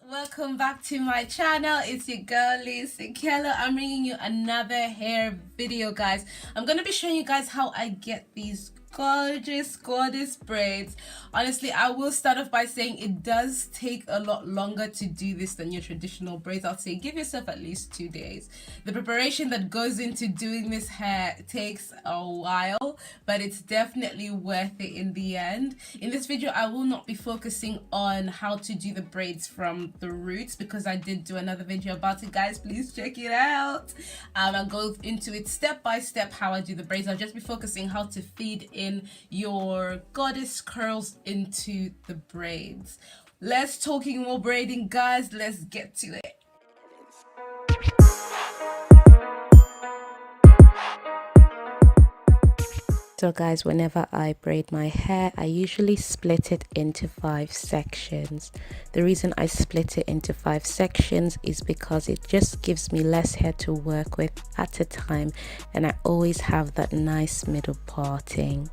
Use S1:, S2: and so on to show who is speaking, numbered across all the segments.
S1: Welcome back to my channel. It's your girl Lisa Kello. I'm bringing you another hair video, guys. I'm gonna be showing you guys how I get these gorgeous braids. Honestly, I will start off by saying it does take a lot longer to do this than your traditional braids. I'll say give yourself at least 2 days. The preparation that goes into doing this hair takes a while, but it's definitely worth it in the end. In this video, I will not be focusing on how to do the braids from the roots because I did do another video about it, guys. Please check it out. I'll go into it step by step how I do the braids. I'll just be focusing how to feed in your goddess curls into the braids. Let's talking more braiding, guys. Let's get to it. So guys, whenever I braid my hair, I usually split it into 5 sections. The reason I split it into 5 sections is because it just gives me less hair to work with at a time, and I always have that nice middle parting.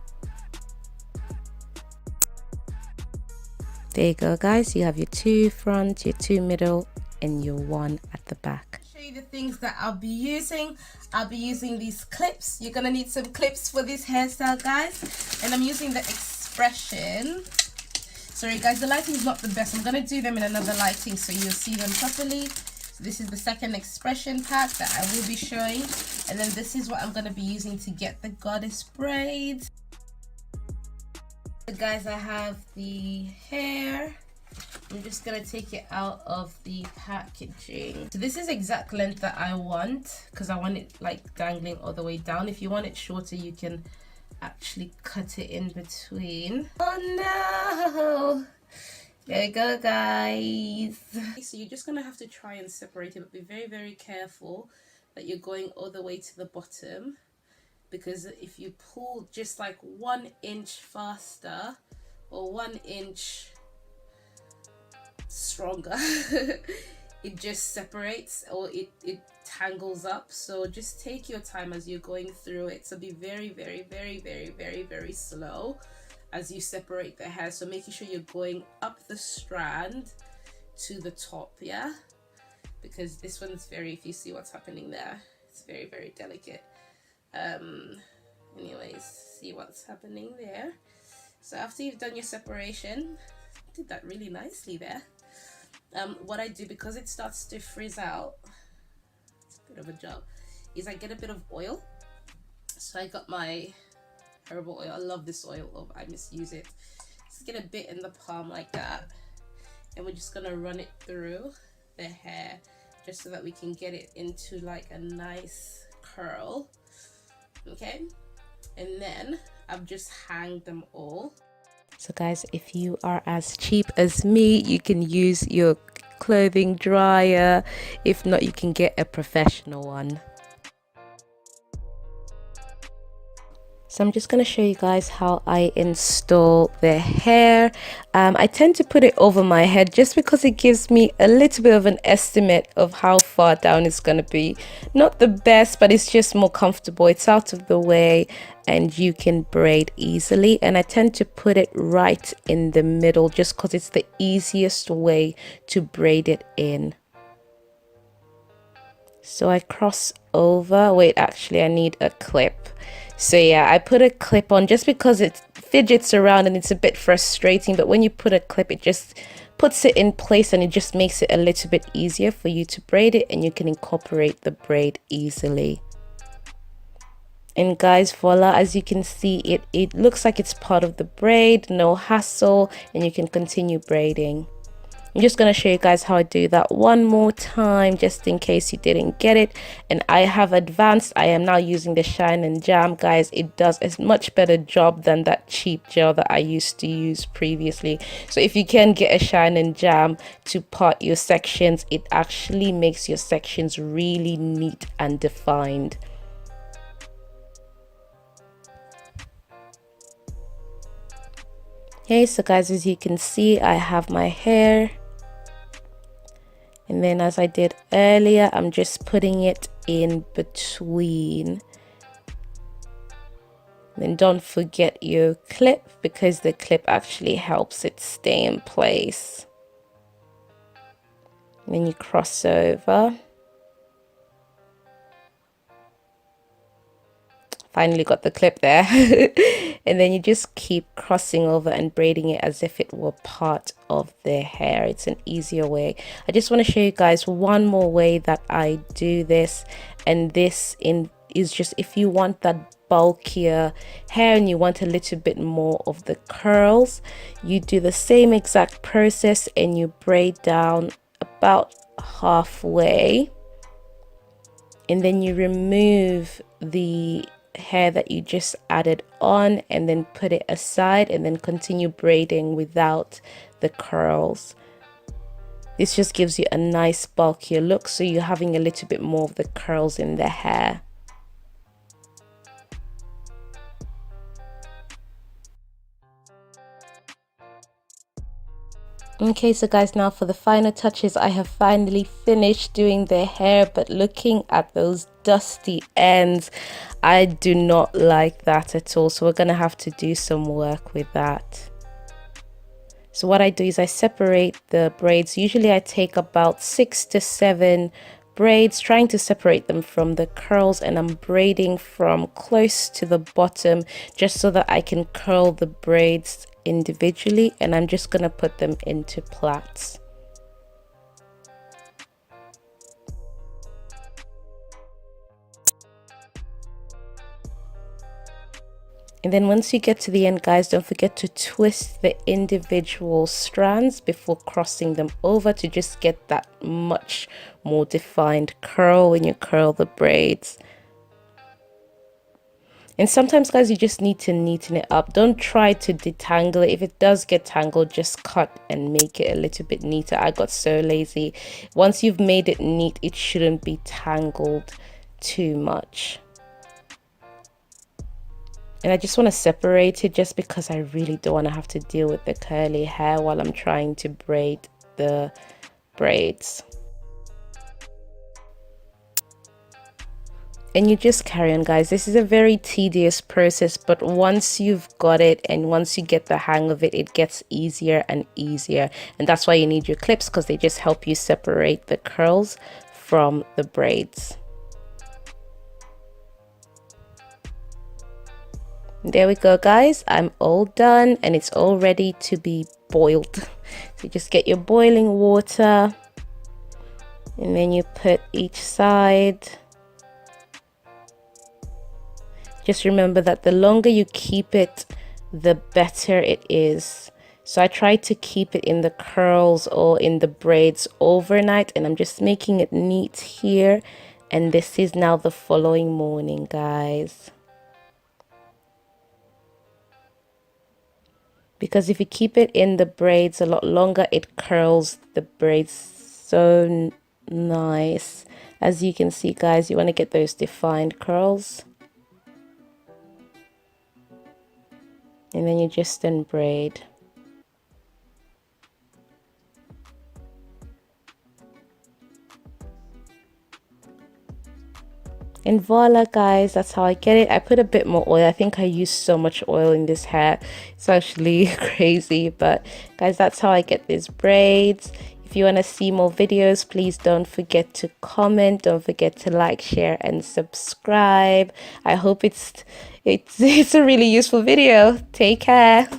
S1: There you go, guys. You have your 2 front, your 2 middle, and your 1 at the back. Show you the things that I'll be using. I'll be using these clips. You're gonna need some clips for this hairstyle, guys. And I'm using the Expression. Sorry, guys, the lighting is not the best. I'm gonna do them in another lighting so you'll see them properly. So this is the second Expression pack that I will be showing, and then this is what I'm gonna be using to get the goddess braids. So guys, I have the hair. I'm just gonna take it out of the packaging. So this is exact length that I want because I want it like dangling all the way down. If you want it shorter, you can actually cut it in between. Oh no! There we go, guys. So you're just gonna have to try and separate it, but be very careful that you're going all the way to the bottom, because if you pull just like 1 inch faster or 1 inch stronger, it just separates or it tangles up. So just take your time as you're going through it. So be very slow as you separate the hair. So making sure you're going up the strand to the top, yeah, because this one's if you see what's happening there, it's very delicate. Anyways, see what's happening there. So after you've done your separation, did that really nicely there. What I do, because it starts to frizz out, it's a bit of a job, is I get a bit of oil. So I got my herbal oil. I love this oil. Oh, I misuse it. Just get a bit in the palm like that, and we're just gonna run it through the hair just so that we can get it into like a nice curl. Okay, and then I've just hanged them all. So guys, if you are as cheap as me, you can use your clothing dryer. If not, you can get a professional one. So I'm just going to show you guys how I install the hair. I tend to put it over my head just because it gives me a little bit of an estimate of how far down it's going to be. Not the best, but it's just more comfortable. It's out of the way and you can braid easily. And I tend to put it right in the middle just because it's the easiest way to braid it in. So I cross over. Wait, actually I need a clip. So yeah, I put a clip on just because it fidgets around and it's a bit frustrating, but when you put a clip, it just puts it in place and it just makes it a little bit easier for you to braid it, and you can incorporate the braid easily. And guys, voila, as you can see, it looks like it's part of the braid, no hassle, and you can continue braiding. I'm just going to show you guys how I do that one more time, just in case you didn't get it. And I have advanced. I am now using the Shine and Jam, guys. It does a much better job than that cheap gel that I used to use previously. So if you can get a Shine and Jam to part your sections, it actually makes your sections really neat and defined. Okay, so guys, as you can see, I have my hair. And then as I did earlier, I'm just putting it in between. Then don't forget your clip, because the clip actually helps it stay in place. And then you cross over. Finally got the clip there. And then you just keep crossing over and braiding it as if it were part of their hair. It's an easier way. I just want to show you guys one more way that I do this, and this is just if you want that bulkier hair and you want a little bit more of the curls, you do the same exact process and you braid down about halfway, and then you remove the hair that you just added on and then put it aside, and then continue braiding without the curls. This just gives you a nice bulkier look, so you're having a little bit more of the curls in the hair. Okay, so guys, now for the final touches, I have finally finished doing their hair, but looking at those dusty ends, I do not like that at all. So we're gonna have to do some work with that. So what I do is I separate the braids. Usually I take about 6 to 7 braids, trying to separate them from the curls, and I'm braiding from close to the bottom just so that I can curl the braids individually, and I'm just gonna put them into plaits. And then once you get to the end, guys, don't forget to twist the individual strands before crossing them over to just get that much more defined curl when you curl the braids. And sometimes, guys, you just need to neaten it up. Don't try to detangle it. If it does get tangled, just cut and make it a little bit neater. I got so lazy. Once you've made it neat, it shouldn't be tangled too much. And I just want to separate it just because I really don't want to have to deal with the curly hair while I'm trying to braid the braids. And you just carry on, guys. This is a very tedious process, but once you've got it and once you get the hang of it, it gets easier and easier. And that's why you need your clips, because they just help you separate the curls from the braids. There we go, guys. I'm all done and it's all ready to be boiled. So just get your boiling water and then you put each side. Just remember that the longer you keep it, the better it is. So I try to keep it in the curls or in the braids overnight, and I'm just making it neat here. And this is now the following morning, guys. Because if you keep it in the braids a lot longer, it curls the braids so nice. As you can see, guys, you want to get those defined curls. And then you just braid. And voila, guys, that's how I get it. I put a bit more oil. I think I used so much oil in this hair. It's actually crazy, but guys, that's how I get these braids. If you want to see more videos, please don't forget to comment. Don't forget to like, share, and subscribe. I hope it's a really useful video. Take care.